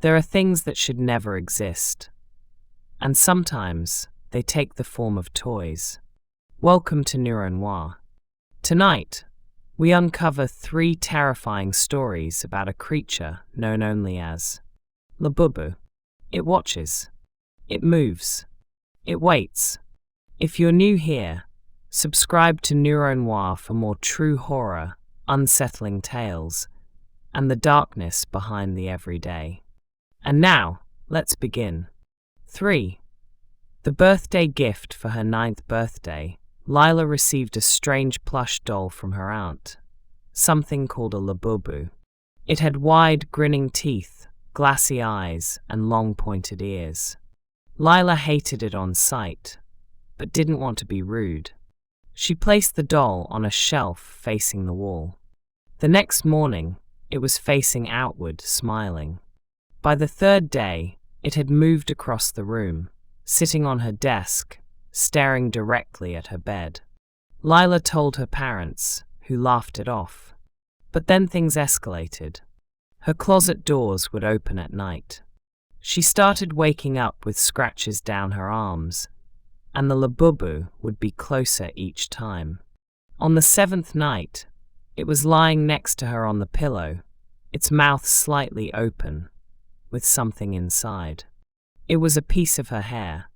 There are things that should never exist, and sometimes they take the form of toys. Welcome to Noir. Tonight, we uncover 3 terrifying stories about a creature known only as Labubu. It watches. It moves. It waits. If you're new here, subscribe to Noir for more true horror, unsettling tales, and the darkness behind the everyday. And now, let's begin. 3. The birthday gift for her 9th birthday, Lila received a strange plush doll from her aunt, something called a Labubu. It had wide, grinning teeth, glassy eyes, and long pointed ears. Lila hated it on sight, but didn't want to be rude. She placed the doll on a shelf facing the wall. The next morning, it was facing outward, smiling. By the 3rd day, it had moved across the room, sitting on her desk, staring directly at her bed. Lila told her parents, who laughed it off. But then things escalated. Her closet doors would open at night. She started waking up with scratches down her arms, and the Labubu would be closer each time. On the 7th night, it was lying next to her on the pillow, its mouth slightly open, with something inside. It was a piece of her hair.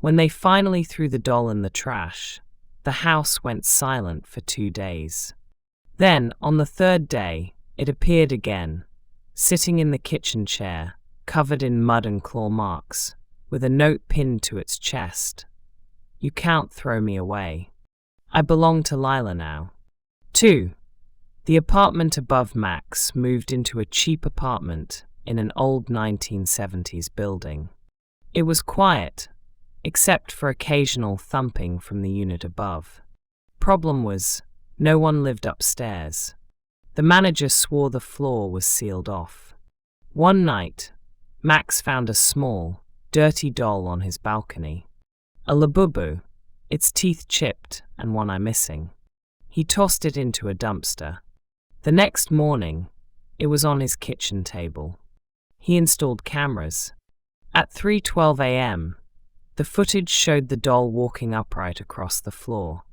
When they finally threw the doll in the trash, the house went silent for 2 days. Then, on the 3rd day, it appeared again, sitting in the kitchen chair, covered in mud and claw marks, with a note pinned to its chest. "You can't throw me away. I belong to Lila now." 2. The apartment above Max moved into a cheap apartment in an old 1970s building. It was quiet, except for occasional thumping from the unit above. Problem was, no one lived upstairs. The manager swore the floor was sealed off. One night, Max found a small, dirty doll on his balcony. A Labubu, its teeth chipped and one eye missing. He tossed it into a dumpster. The next morning, it was on his kitchen table. He installed cameras. At 3:12 a.m., the footage showed the doll walking upright across the floor,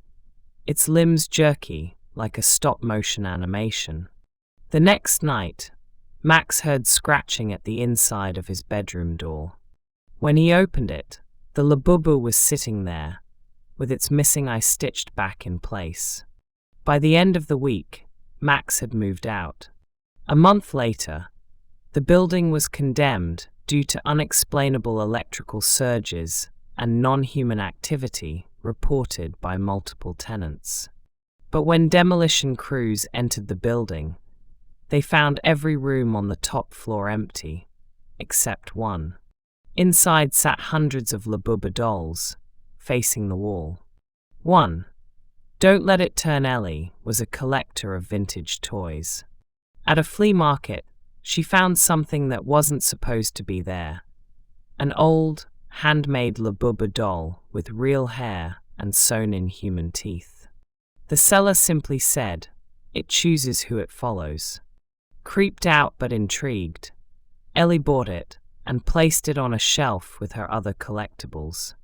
its limbs jerky like a stop-motion animation. The next night, Max heard scratching at the inside of his bedroom door. When he opened it, the Labubu was sitting there, with its missing eye stitched back in place. By the end of the week, Max had moved out. A month later, the building was condemned due to unexplainable electrical surges and non-human activity reported by multiple tenants. But when demolition crews entered the building, they found every room on the top floor empty, except one. Inside sat hundreds of Labubu dolls, facing the wall. 1. Don't Let It Turn Ellie was a collector of vintage toys. At a flea market, she found something that wasn't supposed to be there. An old, handmade Labubu doll with real hair and sewn-in human teeth. The seller simply said, "It chooses who it follows." Creeped out but intrigued, Ellie bought it and placed it on a shelf with her other collectibles.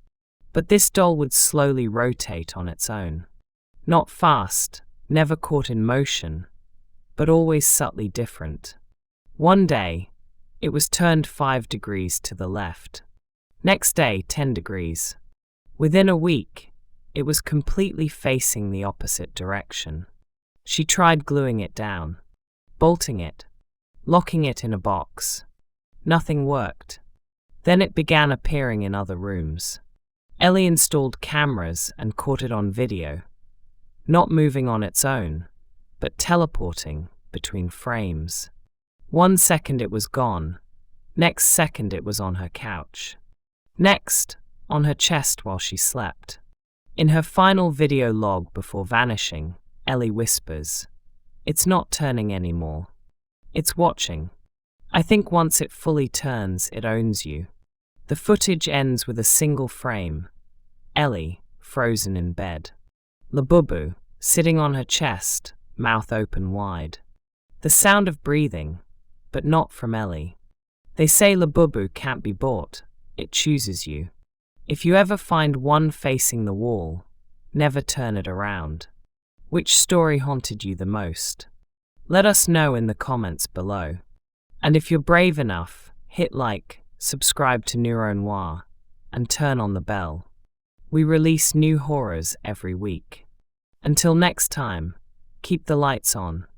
But this doll would slowly rotate on its own. Not fast, never caught in motion, but always subtly different. One day, it was turned 5 degrees to the left. Next day, 10 degrees. Within a week, it was completely facing the opposite direction. She tried gluing it down, bolting it, locking it in a box. Nothing worked. Then it began appearing in other rooms. Ellie installed cameras and caught it on video, not moving on its own, but teleporting between frames. 1 second it was gone, next second it was on her couch. Next, on her chest while she slept. In her final video log before vanishing, Ellie whispers, "It's not turning anymore. It's watching. I think once it fully turns, it owns you." The footage ends with a single frame. Ellie, frozen in bed. Labubu, sitting on her chest, mouth open wide. The sound of breathing, but not from Ellie. They say Labubu can't be bought, it chooses you. If you ever find one facing the wall, never turn it around. Which story haunted you the most? Let us know in the comments below. And if you're brave enough, hit like, subscribe to Noir, and turn on the bell. We release new horrors every week. Until next time, keep the lights on